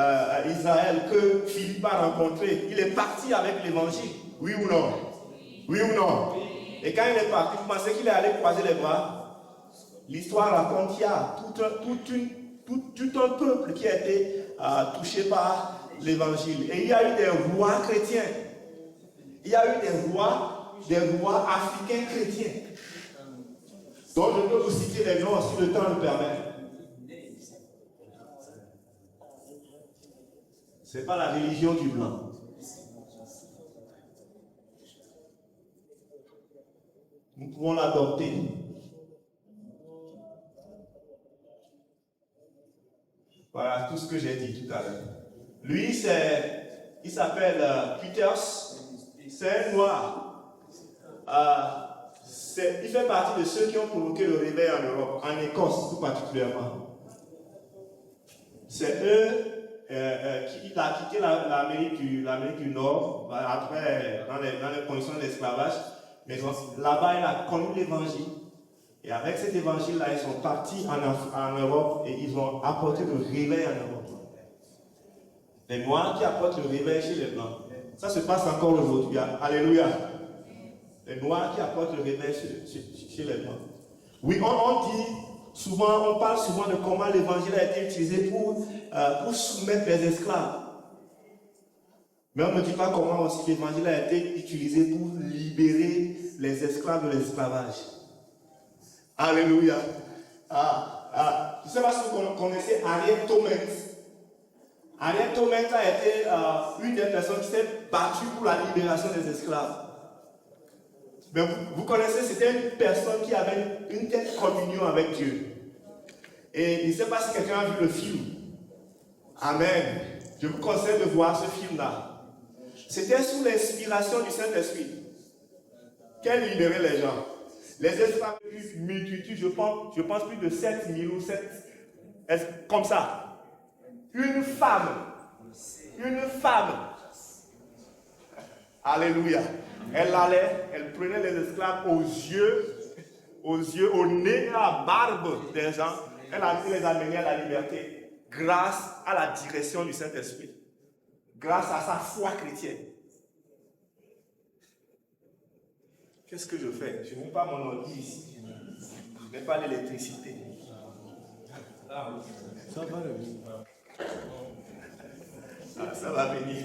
Israël, que Philippe a rencontré. Il est parti avec l'évangile. Oui ou non? Oui ou non? Et quand il est parti, vous pensez qu'il est allé croiser les bras? L'histoire raconte qu'il y a tout un peuple qui a été touché par l'évangile. Et il y a eu des rois chrétiens. Il y a eu des rois africains chrétiens. Donc je peux vous citer les noms si le temps le permet. Ce n'est pas la religion du blanc. Nous pouvons l'adopter. Voilà tout ce que j'ai dit tout à l'heure. Lui, il s'appelle Peters. C'est un noir. Il fait partie de ceux qui ont provoqué le réveil en Europe, en Écosse tout particulièrement. C'est eux qui a quitté l'Amérique du Nord, après, dans les conditions d'esclavage. Mais là-bas, il a connu l'évangile. Et avec cet évangile-là, ils sont partis en Europe et ils ont apporté le réveil en Europe. Les Noirs qui apportent le réveil chez les Blancs. Ça se passe encore aujourd'hui. Alléluia. Les Noirs qui apportent le réveil chez les Blancs. Oui, on parle souvent de comment l'évangile a été utilisé pour soumettre les esclaves. Mais on ne me dit pas comment aussi l'évangile a été utilisé pour libérer les esclaves de l'esclavage. Alléluia. Je ne sais pas si vous connaissez Harriet Tubman. Harriet Tubman a été une des personnes qui s'est battue pour la libération des esclaves. Mais vous connaissez, c'était une personne qui avait une telle communion avec Dieu. Et je ne sais pas si quelqu'un a vu le film. Amen. Je vous conseille de voir ce film-là. C'était sous l'inspiration du Saint-Esprit qu'elle libérait les gens. Les esclaves, multitude, je pense plus de 7000 ou 7, comme ça. Une femme. Alléluia. Elle allait, elle prenait les esclaves aux yeux, au nez et à la barbe des gens. Elle les amenait à la liberté grâce à la direction du Saint-Esprit. Grâce à sa foi chrétienne. Qu'est-ce que je fais? Je n'ai pas mon ordi ici. Je n'ai pas l'électricité. Ça va venir. Ça va venir.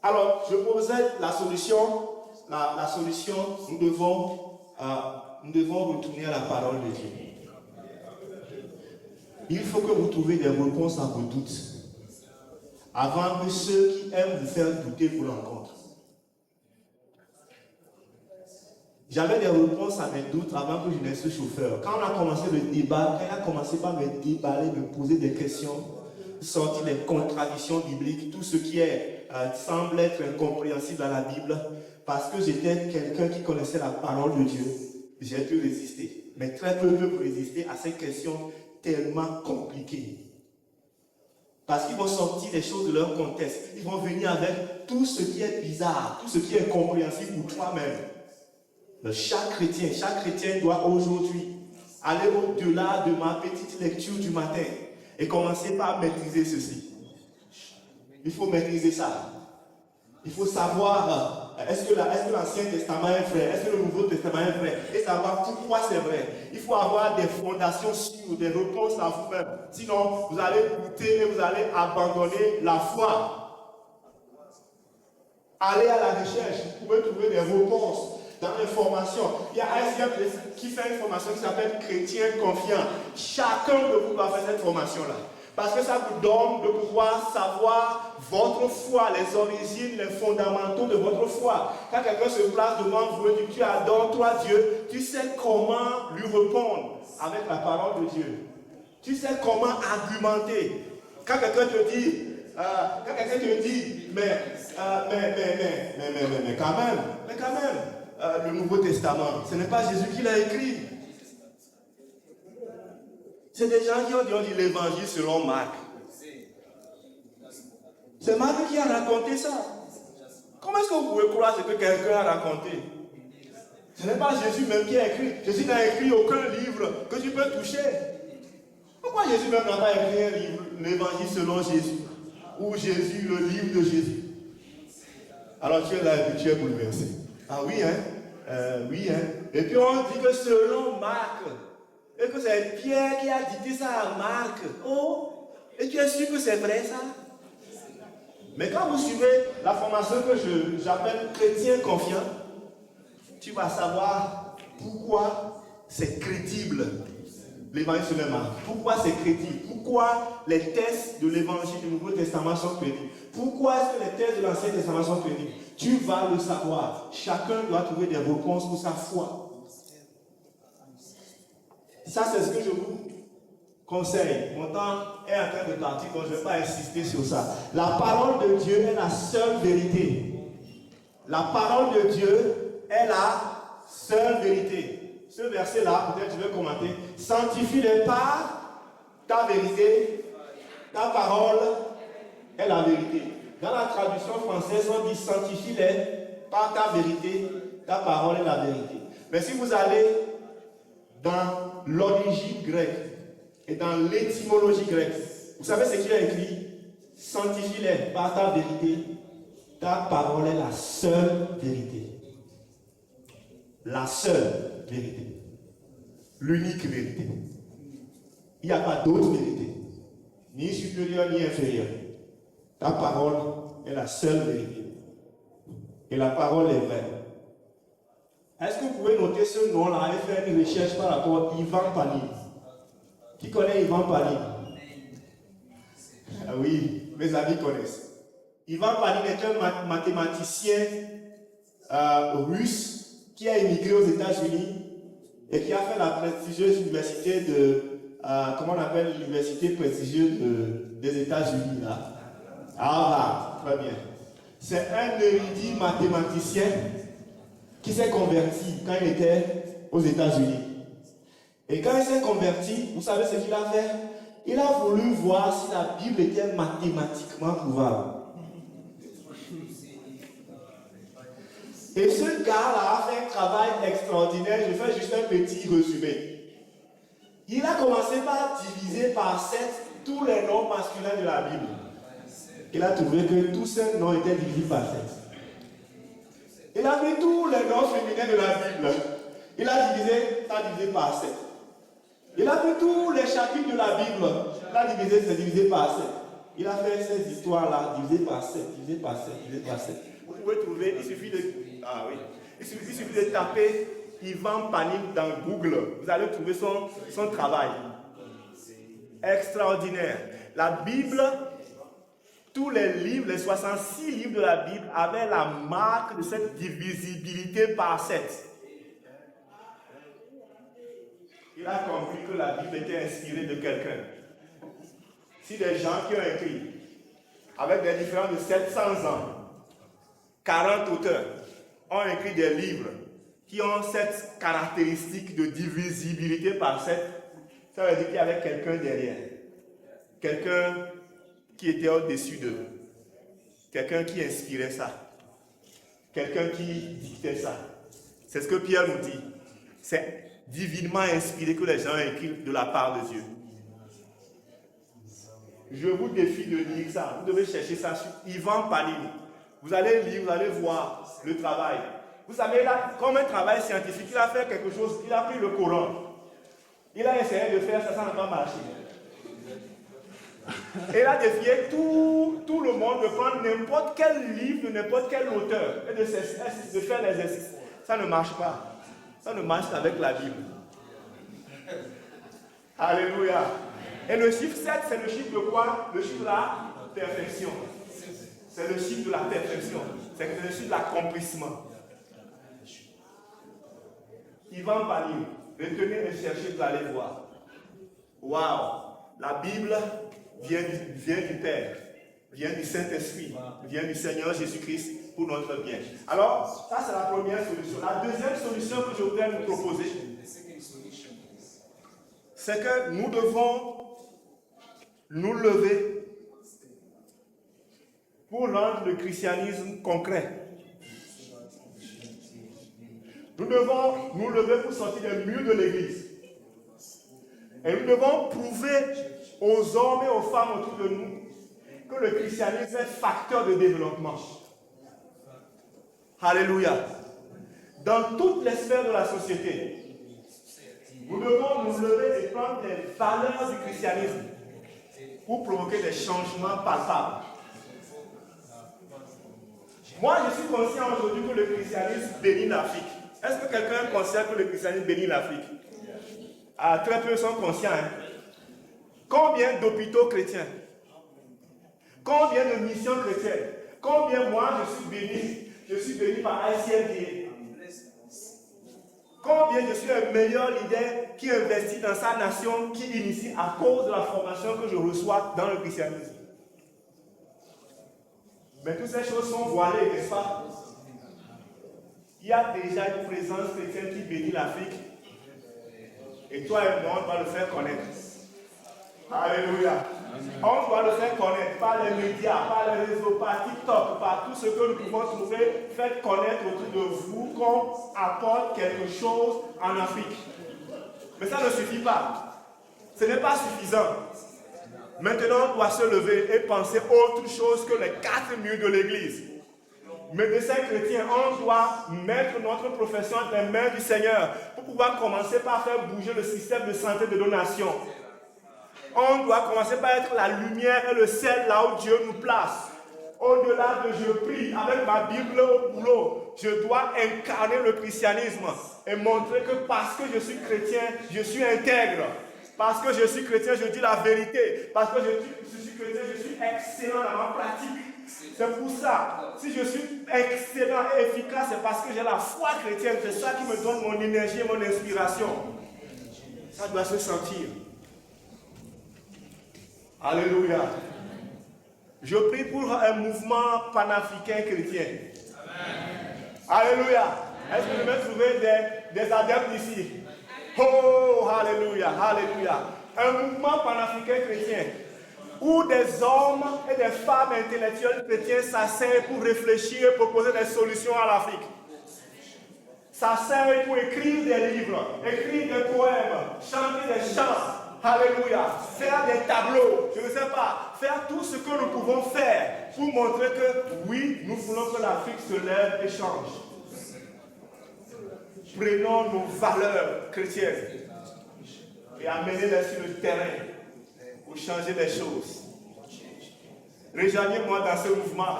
Alors, je posais la solution. La solution, nous devons retourner à la parole de Dieu. Il faut que vous trouviez des réponses à vos doutes avant que ceux qui aiment vous faire douter vous rencontrent. J'avais des réponses à mes doutes avant que je n'aie ce chauffeur. Quand on a commencé le débat, elle a commencé par me déballer, me poser des questions, sortir des contradictions bibliques, tout ce qui semble être incompréhensible dans la Bible, parce que j'étais quelqu'un qui connaissait la parole de Dieu. J'ai pu résister. Mais très peu peuvent résister à ces questions tellement compliquées. Parce qu'ils vont sortir les choses de leur contexte. Ils vont venir avec tout ce qui est bizarre, tout ce qui est incompréhensible pour toi-même. Chaque chrétien doit aujourd'hui aller au-delà de ma petite lecture du matin et commencer par maîtriser ceci. Il faut maîtriser ça. Il faut savoir, est-ce que l'Ancien Testament est vrai? Est-ce que le Nouveau Testament est vrai? Et savoir pourquoi c'est vrai. Il faut avoir des fondations sûres, des réponses à vous-même. Sinon, vous allez douter et vous allez abandonner la foi. Allez à la recherche, vous pouvez trouver des réponses dans l'information. Il y a un siècle qui fait une formation qui s'appelle Chrétien confiant. Chacun de vous va faire cette formation-là. Parce que ça vous donne de pouvoir savoir votre foi, les origines, les fondamentaux de votre foi. Quand quelqu'un se place devant vous et dit tu adores toi Dieu, tu sais comment lui répondre avec la parole de Dieu. Tu sais comment argumenter. Quand quelqu'un te dit, mais quand même, le Nouveau Testament, ce n'est pas Jésus qui l'a écrit. C'est des gens qui ont dit l'évangile selon Marc. C'est Marc qui a raconté ça. Comment est-ce que vous pouvez croire ce que quelqu'un a raconté? Ce n'est pas Jésus même qui a écrit. Jésus n'a écrit aucun livre que tu peux toucher. Pourquoi Jésus même n'a pas écrit un livre, l'évangile selon Jésus? Ou Jésus, le livre de Jésus? Alors tu es là et tu es bouleversé. Ah oui, hein? Oui, hein? Et puis on dit que selon Marc, et que c'est Pierre qui a dit ça à Marc. Oh, et tu es sûr que c'est vrai ça? Mais quand vous suivez la formation que j'appelle chrétien confiant, tu vas savoir pourquoi c'est crédible l'évangile selon Marc. Pourquoi c'est crédible? Pourquoi les textes de l'évangile du Nouveau Testament sont crédibles? Pourquoi est-ce que les textes de l'Ancien Testament sont crédibles? Tu vas le savoir. Chacun doit trouver des réponses pour sa foi. Ça, c'est ce que je vous conseille. Mon temps est en train de partir, donc je ne vais pas insister sur ça. La parole de Dieu est la seule vérité. La parole de Dieu est la seule vérité. Ce verset-là, peut-être je vais commenter. Sanctifie-les par ta vérité. Ta parole est la vérité. Dans la traduction française, on dit sanctifie-les par ta vérité. Ta parole est la vérité. Mais si vous allez dans l'origine grecque et dans l'étymologie grecque, vous savez ce qu'il a écrit? Sanctifie-les par ta vérité. Ta parole est la seule vérité. La seule vérité. L'unique vérité. Il n'y a pas d'autre vérité. Ni sur supérieur ni inférieur. Ta parole est la seule vérité. Et la parole est vraie. Est-ce que vous pouvez noter ce nom-là et faire une recherche par rapport à Ivan Panin? Qui connaît Ivan Panin? Ah oui, mes amis connaissent. Ivan Panin est un mathématicien russe qui a émigré aux États-Unis et qui a fait la prestigieuse université de, comment on appelle l'université prestigieuse des États-Unis là? Harvard, très bien. C'est un érudit mathématicien qui s'est converti quand il était aux États-Unis. Et quand il s'est converti, vous savez ce qu'il a fait? Il a voulu voir si la Bible était mathématiquement prouvable. Et ce gars-là a fait un travail extraordinaire. Je fais juste un petit résumé. Il a commencé par diviser par 7 tous les noms masculins de la Bible. Il a trouvé que tous ces noms étaient divisés par 7. Il a pris tous les noms féminins de la Bible. Il a divisé par 7. Il a pris tous les chapitres de la Bible. Il a divisé par 7. Il a fait ces histoires-là, divisées par 7, divisées par 7, divisées par 7. Vous pouvez trouver, il suffit de taper Ivan Panin dans Google. Vous allez trouver son travail. Extraordinaire. La Bible, tous les livres, les 66 livres de la Bible avaient la marque de cette divisibilité par 7. Il a compris que la Bible était inspirée de quelqu'un. Si des gens qui ont écrit, avec des différences de 700 ans, 40 auteurs, ont écrit des livres qui ont cette caractéristique de divisibilité par 7, ça veut dire qu'il y avait quelqu'un derrière. Quelqu'un qui était au-dessus d'eux. Quelqu'un qui inspirait ça. Quelqu'un qui dictait ça. C'est ce que Pierre nous dit. C'est divinement inspiré que les gens écrivent de la part de Dieu. Je vous défie de lire ça. Vous devez chercher ça sur Ivan Panin. Vous allez lire, vous allez voir le travail. Vous savez, là, comme un travail scientifique, il a fait quelque chose, il a pris le Coran. Il a essayé de faire ça, ça n'a pas marché. Et il a défié tout le monde de prendre n'importe quel livre, de n'importe quel auteur, et de faire l'exercice. Ça ne marche pas. Ça ne marche qu'avec la Bible. Alléluia. Et le chiffre 7, c'est le chiffre de quoi? Le chiffre de la perfection. C'est le chiffre de la perfection. C'est le chiffre de l'accomplissement. Ivan Panin, retenez et cherchez, vous allez voir. Waouh! La Bible vient du Père, vient du Saint-Esprit, vient du Seigneur Jésus-Christ pour notre bien. Alors, ça c'est la première solution. La deuxième solution que je voudrais vous proposer, c'est que nous devons nous lever pour rendre le christianisme concret. Nous devons nous lever pour sortir des murs de l'église. Et nous devons prouver aux hommes et aux femmes autour de nous que le christianisme est facteur de développement. Alléluia. Dans toutes les sphères de la société, nous devons nous lever et prendre les valeurs du christianisme pour provoquer des changements palpables. Moi, je suis conscient aujourd'hui que le christianisme bénit l'Afrique. Est-ce que quelqu'un est conscient que le christianisme bénit l'Afrique? Ah, très peu sont conscients. Hein? Combien d'hôpitaux chrétiens? Combien de missions chrétiennes? Combien moi je suis béni par ICFDA? Combien je suis un meilleur leader qui investit dans sa nation, qui initie à cause de la formation que je reçois dans le christianisme? Mais toutes ces choses sont voilées, n'est-ce pas? Il y a déjà une présence chrétienne qui bénit l'Afrique. Et toi et moi, on doit le faire connaître. Alléluia. On doit le faire connaître par les médias, par les réseaux, par TikTok, par tout ce que nous pouvons trouver. Faites connaître autour de vous qu'on apporte quelque chose en Afrique. Mais ça ne suffit pas. Ce n'est pas suffisant. Maintenant, on doit se lever et penser autre chose que les 4 murs de l'église. Médecins chrétiens, on doit mettre notre profession entre les mains du Seigneur pour pouvoir commencer par faire bouger le système de santé de nos nations. On doit commencer par être la lumière et le sel là où Dieu nous place. Au-delà de je prie avec ma Bible au boulot, je dois incarner le christianisme et montrer que parce que je suis chrétien, je suis intègre. Parce que je suis chrétien, je dis la vérité. Parce que je suis chrétien, je suis excellent dans ma pratique. C'est pour ça, si je suis excellent et efficace, c'est parce que j'ai la foi chrétienne. C'est ça qui me donne mon énergie et mon inspiration. Ça doit se sentir. Alléluia. Je prie pour un mouvement panafricain chrétien. Amen. Alléluia. Est-ce que je vais trouver des adeptes ici? Oh, alléluia, alléluia. Un mouvement panafricain chrétien où des hommes et des femmes intellectuels chrétiens s'asseyent pour réfléchir et proposer des solutions à l'Afrique. S'asseyent pour écrire des livres, écrire des poèmes, chanter des chants. Alléluia. Faire des tableaux, je ne sais pas. Faire tout ce que nous pouvons faire pour montrer que oui, nous voulons que l'Afrique se lève et change. Prenons nos valeurs chrétiennes et amenez-les sur le terrain pour changer les choses. Rejoignez-moi dans ce mouvement.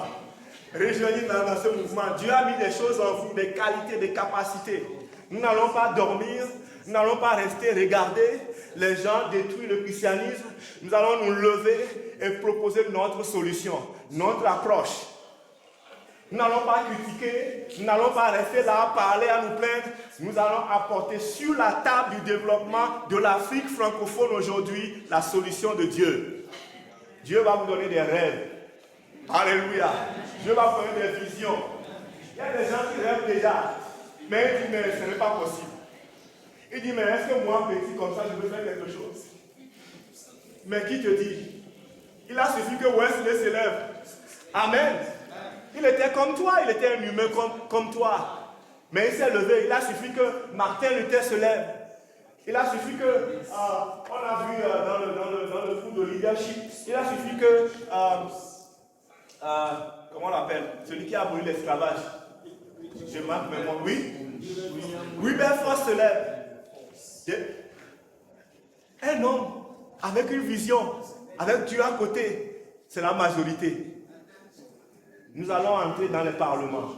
Rejoignez-moi dans ce mouvement. Dieu a mis des choses en vous, des qualités, des capacités. Nous n'allons pas dormir, nous n'allons pas rester regarder les gens détruire le christianisme. Nous allons nous lever et proposer notre solution, notre approche. Nous n'allons pas critiquer, nous n'allons pas rester là à parler, à nous plaindre. Nous allons apporter sur la table du développement de l'Afrique francophone aujourd'hui la solution de Dieu. Dieu va vous donner des rêves. Alléluia. Dieu va vous donner des visions. Il y a des gens qui rêvent déjà. Mais il dit, mais ce n'est pas possible. Il dit, mais est-ce que moi, petit comme ça, je veux faire quelque chose? Mais qui te dit? Il a suffi que Wesley se lève. Amen. Il était comme toi, il était un humain comme toi. Mais il s'est levé. Il a suffi que Martin Luther se lève. Il a suffi que, on a vu dans le cours de leadership, il a suffi que, comment on l'appelle? Celui qui a aboli l'esclavage. Je marque mes mots. Oui. Wilberforce se lève. Un homme avec une vision, avec Dieu à côté, c'est la majorité. Nous allons entrer dans les parlements.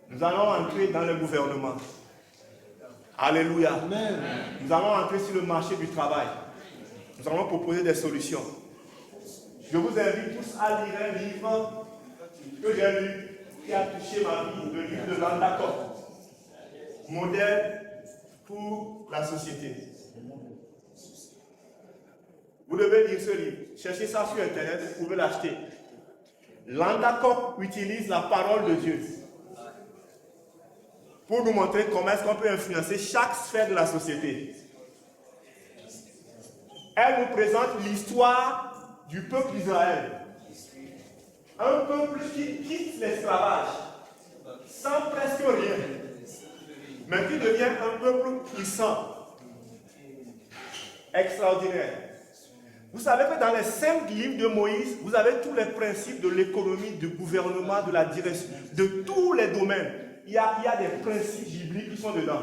Nous allons entrer dans le gouvernement. Alléluia. Amen. Nous allons entrer sur le marché du travail. Nous allons proposer des solutions. Je vous invite tous à lire un livre que j'ai lu, qui a touché ma vie, le livre de Landakop. Modèle pour la société. Vous devez lire ce livre. Cherchez ça sur Internet, vous pouvez l'acheter. Landakop utilise la parole de Dieu pour nous montrer comment est-ce qu'on peut influencer chaque sphère de la société. Elle nous présente l'histoire du peuple d'Israël. Un peuple qui quitte l'esclavage sans presque rien, mais qui devient un peuple puissant, extraordinaire. Vous savez que dans les 5 livres de Moïse, vous avez tous les principes de l'économie, du gouvernement, de la direction, de tous les domaines. Il y a des principes bibliques qui sont dedans.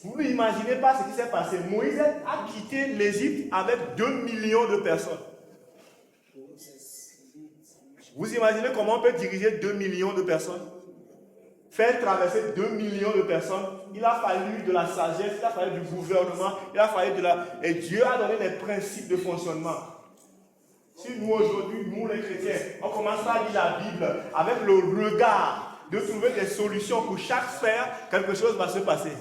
Vous n'imaginez pas ce qui s'est passé. Moïse a quitté l'Égypte avec 2 millions de personnes. Vous imaginez comment on peut diriger 2 millions de personnes? Faire traverser 2 millions de personnes, il a fallu de la sagesse, il a fallu du gouvernement, il a fallu de la... Et Dieu a donné des principes de fonctionnement. Si nous aujourd'hui, nous les chrétiens, on commence à lire la Bible avec le regard de trouver des solutions pour chaque sphère, quelque chose va se passer.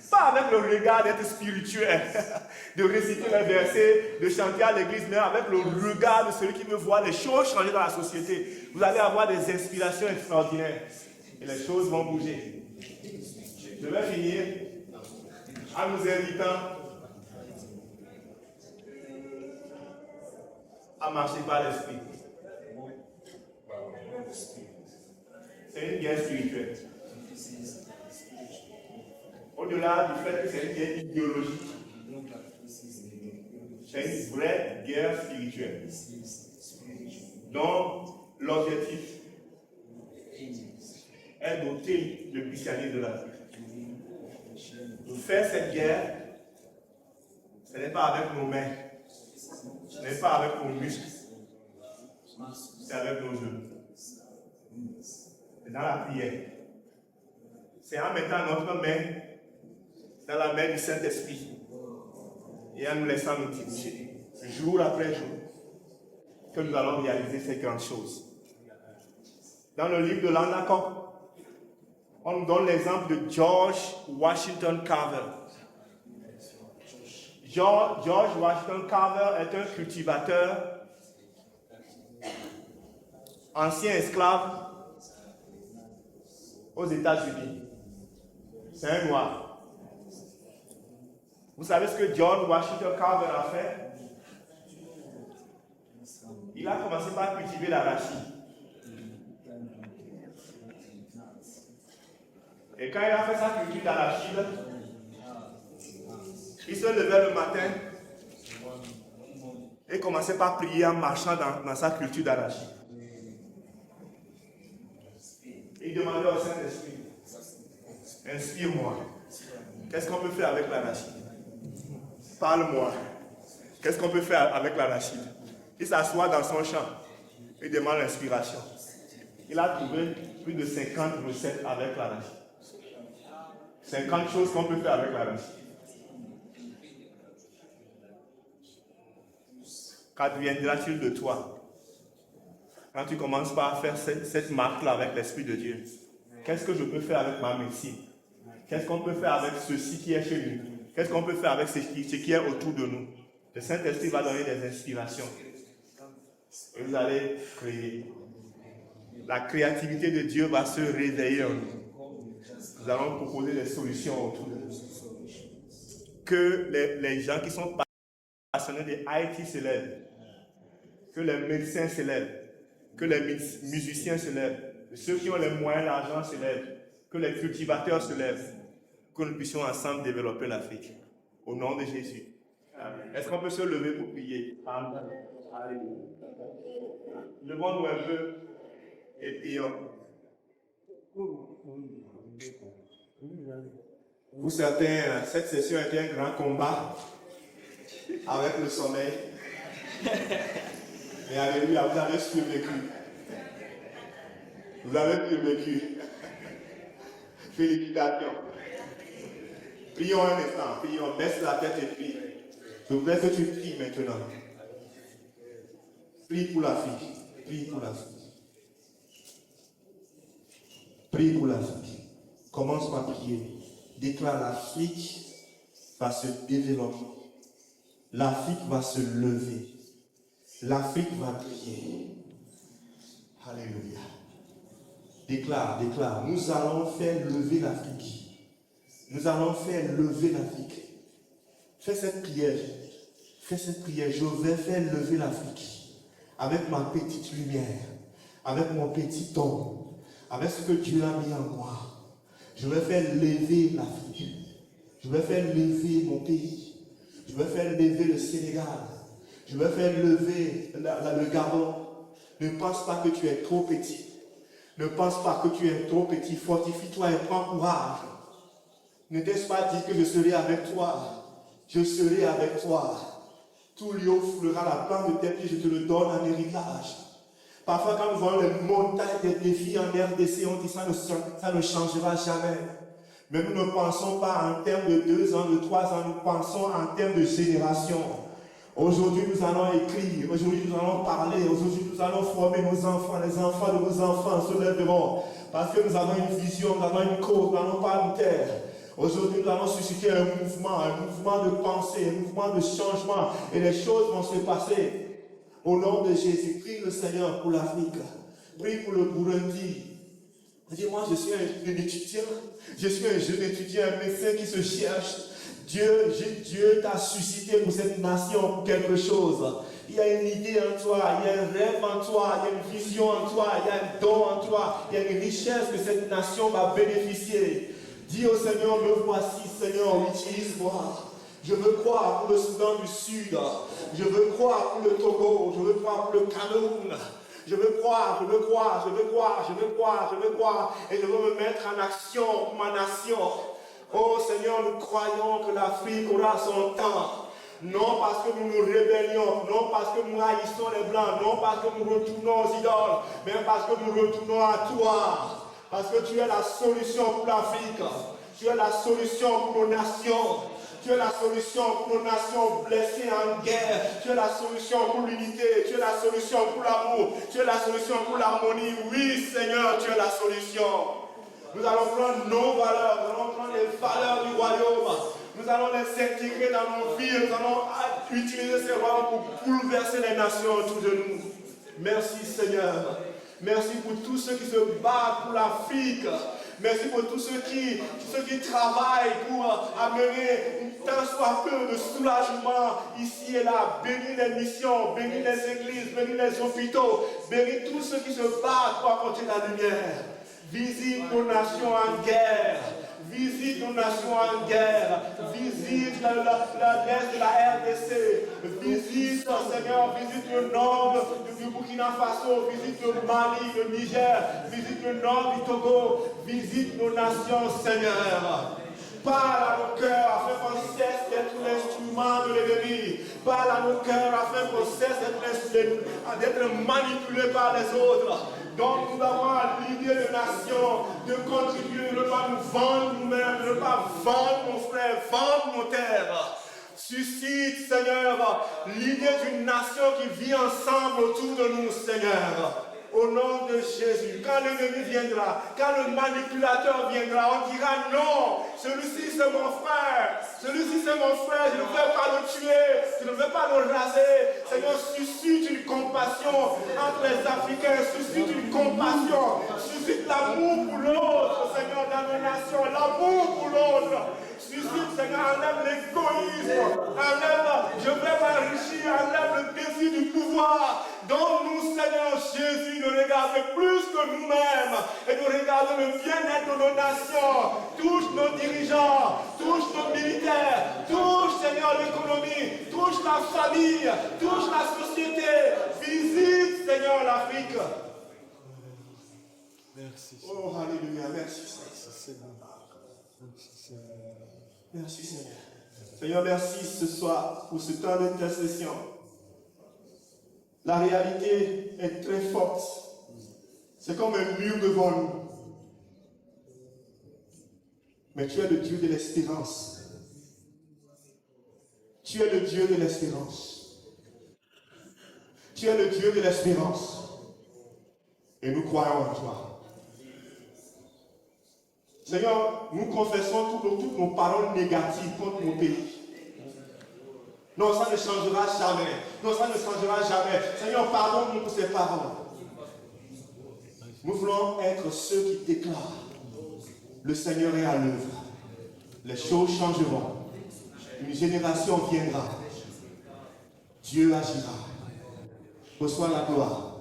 Pas avec le regard d'être spirituel, de réciter les versets, de chanter à l'église, mais avec le regard de celui qui veut voir les choses changer dans la société. Vous allez avoir des inspirations extraordinaires. Et les choses vont bouger. Je vais finir en nous invitant à marcher par l'esprit. C'est une guerre spirituelle. Au-delà du fait que c'est une guerre idéologique, c'est une vraie guerre spirituelle. Donc, l'objectif est d'ôter le christianisme de l'Afrique. Faire cette guerre, Ce n'est pas avec nos mains. Ce n'est pas avec nos muscles. C'est avec nos genoux. C'est dans la prière. C'est en mettant notre main dans la main du Saint-Esprit et en nous laissant nous diriger, jour après jour, que nous allons réaliser ces grandes choses. Dans le livre de l'Anacor, on nous donne l'exemple de George Washington Carver. George Washington Carver est un cultivateur, ancien esclave aux États-Unis. C'est un noir. Vous savez ce que George Washington Carver a fait? Il a commencé par cultiver l'arachide. Et quand il a fait sa culture d'arachide, il se levait le matin et commençait par prier en marchant dans sa culture d'arachide. Il demandait au Saint-Esprit, inspire-moi. Qu'est-ce qu'on peut faire avec l'arachide? Parle-moi. Qu'est-ce qu'on peut faire avec l'arachide? Il s'assoit dans son champ. Il demande l'inspiration. Il a trouvé plus de 50 recettes avec l'arachide. 50 choses qu'on peut faire avec l'arachide. Qu'adviendra-t-il de toi quand tu commences par faire cette marque-là avec l'Esprit de Dieu? Qu'est-ce que je peux faire avec ma médecine? Qu'est-ce qu'on peut faire avec ceci qui est chez nous? Qu'est-ce qu'on peut faire avec ce qui est autour de nous? Le Saint-Esprit va donner des inspirations. Et vous allez créer. La créativité de Dieu va se réveiller en nous. Nous allons proposer des solutions autour de nous. Que les gens qui sont passionnés de IT se lèvent. Que les médecins se lèvent. Que les musiciens se lèvent. Ceux qui ont les moyens d'argent se lèvent. Que les cultivateurs se lèvent. Que nous puissions ensemble développer l'Afrique. Au nom de Jésus. Est-ce qu'on peut se lever pour prier? Alléluia. Levons-nous un peu et prions. Pour certains, cette session était un grand combat avec le sommeil. Mais alléluia, vous avez survécu. Vous avez survécu. Félicitations. Prions un instant, prions, baisse la tête et prie. Je voudrais que tu pries maintenant. Prie pour l'Afrique. Prie pour l'Afrique. Prie pour l'Afrique. Commence par prier. Déclare: l'Afrique va se développer. L'Afrique va se lever. L'Afrique va briller. Alléluia. Déclare, déclare. Nous allons faire lever l'Afrique. Nous allons faire lever l'Afrique. Fais cette prière. Fais cette prière. Je vais faire lever l'Afrique. Avec ma petite lumière. Avec mon petit ton. Avec ce que Dieu a mis en moi. Je vais faire lever l'Afrique. Je vais faire lever mon pays. Je vais faire lever le Sénégal. Je vais faire lever le Gabon. Ne pense pas que tu es trop petit. Ne pense pas que tu es trop petit. Fortifie-toi et prends courage. Ne t'ai-je pas dit que je serai avec toi? Je serai avec toi. Tout lion foulera la plante de tes pieds, je te le donne en héritage. Parfois, quand nous voyons les montagnes des défis en RDC, on dit ça ne changera jamais. Mais nous ne pensons pas en termes de 2 ans, de 3 ans, nous pensons en termes de génération. Aujourd'hui, nous allons écrire, aujourd'hui, nous allons parler, aujourd'hui, nous allons former nos enfants, les enfants de nos enfants se lèveront. Parce que nous avons une vision, nous avons une cause, nous n'allons pas nous taire. Aujourd'hui, nous allons susciter un mouvement de pensée, un mouvement de changement, et les choses vont se passer. Au nom de Jésus, prie le Seigneur pour l'Afrique, prie pour le Burundi. Dis-moi, je suis un étudiant, je suis un jeune étudiant, un médecin qui se cherche. Dieu t'a suscité pour cette nation, pour quelque chose. Il y a une idée en toi, il y a un rêve en toi, il y a une vision en toi, il y a un don en toi, il y a une richesse que cette nation va bénéficier. Dis au Seigneur: me voici, Seigneur, utilise-moi. Je veux croire pour le Soudan du Sud. Je veux croire pour le Togo. Je veux croire pour le Cameroun. Je veux croire, je veux croire, je veux croire, je veux croire, je veux croire. Et je veux me mettre en action pour ma nation. Oh Seigneur, nous croyons que l'Afrique aura son temps. non parce que nous nous rébellions, non parce que nous haïssons les Blancs, non parce que nous retournons aux idoles, mais parce que nous retournons à toi. Parce que tu es la solution pour l'Afrique, tu es la solution pour nos nations, tu es la solution pour nos nations blessées en guerre, tu es la solution pour l'unité, tu es la solution pour l'amour, tu es la solution pour l'harmonie. Oui Seigneur, tu es la solution. Nous allons prendre nos valeurs, nous allons prendre les valeurs du royaume, nous allons les intégrer dans nos vies, nous allons utiliser ces valeurs pour bouleverser les nations autour de nous. Merci Seigneur. Merci pour tous ceux qui se battent pour l'Afrique. Merci pour tous ceux qui travaillent pour amener tant soit peu de soulagement ici et là. Bénis les missions, bénis les églises, bénis les hôpitaux, bénis tous ceux qui se battent pour apporter la lumière. Visite nos nations en guerre. Visite nos nations en guerre. Visite l'est de la RDC. Visite, Seigneur, visite le nord du Burkina Faso. Visite le Mali, le Niger. Visite le nord du Togo. Visite nos nations, Seigneur. Parle à nos cœurs afin qu'on cesse d'être l'instrument de l'ennemi. Parle à nos cœurs afin qu'on cesse d'être manipulé par les autres. Donc nous avons l'idée de nation, de contribuer, de ne pas nous vendre nous-mêmes, de ne pas vendre nos frères, vendre nos terres. Suscite, Seigneur, l'idée d'une nation qui vit ensemble autour de nous, Seigneur. Au nom de Jésus, quand l'ennemi viendra, quand le manipulateur viendra, on dira non, celui-ci c'est mon frère, celui-ci c'est mon frère, je ne veux pas le tuer, je ne veux pas le raser. Seigneur, suscite une compassion entre les Africains, suscite une compassion, suscite l'amour pour l'autre, Seigneur, dans nos nations, l'amour pour l'autre. Suscite, Seigneur, enlève l'égoïsme, enlève, je vais m'enrichir, enlève le désir du pouvoir. Donne-nous, Seigneur Jésus, de regarder plus que nous-mêmes et de regarder le bien-être de nos nations. Touche nos dirigeants, touche nos militaires, touche, Seigneur, l'économie, touche la famille, touche la société. Visite, Seigneur, l'Afrique. Merci. Oh, alléluia, merci, Seigneur. Merci Seigneur. Seigneur, merci ce soir pour ce temps d'intercession. La réalité est très forte. C'est comme un mur devant nous. Mais tu es le Dieu de l'espérance. Tu es le Dieu de l'espérance. Tu es le Dieu de l'espérance. Et nous croyons en toi. Seigneur, nous confessons toutes nos paroles négatives contre nos pays. Non, ça ne changera jamais. Non, ça ne changera jamais. Seigneur, pardonne-nous pour ces paroles. Nous voulons être ceux qui déclarent: le Seigneur est à l'œuvre. Les choses changeront. Une génération viendra. Dieu agira. Reçois la gloire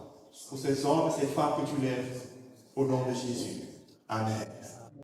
pour ces hommes et ces femmes que tu lèves. Au nom de Jésus. Amen.